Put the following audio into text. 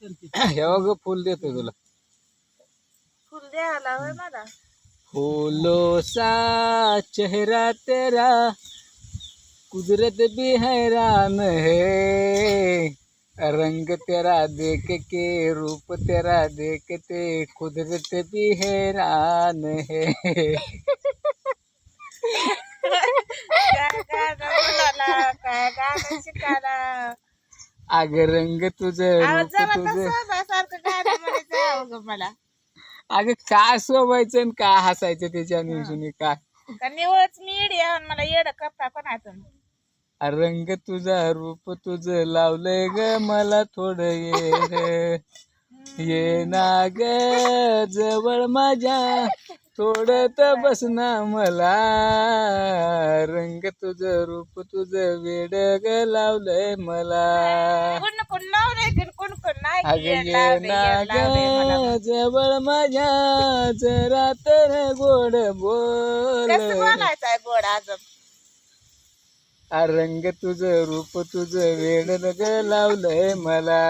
हे बघ फुल देतोय तुला. फुल द्यायला होय मला. फूलों सा चेहरा तेरा कुदरत भी हैरान है, रंग तेरा देख के रूप तेरा देखते कुदरत भी हैरान है. काय गाणं म्हणाला, काय गाणं शिकायला. अग रंग तुझ अहो रूप जरा तुझ. तसं सारखं गाणं म्हणायचं यावं ग मला. अगं काय शोभायचं आणि काय हसायचं त्याच्या हं. निवशून काय. का निवळच मी येडी आहे आणि मला येड करता पण आता. रंग तुझा रूप तुझ लावलंय ग मला थोडं येड. ये ना ग जवळ माझ्या थोडं तर बस ना मला, रंग तुझ रूप तुझ वेड ग लावलंय मला. कोण कोण लावलंय कोण कोण नाही अग की येड ये लावलंय, ना येड लावलंय मला ग म्हणून. जवळ माझ्या जरा तर गोड बोल. कसं बोलायचं आहे गोड अजून. रंग तुझ रूप तुझ वेड ग लावलंय मला.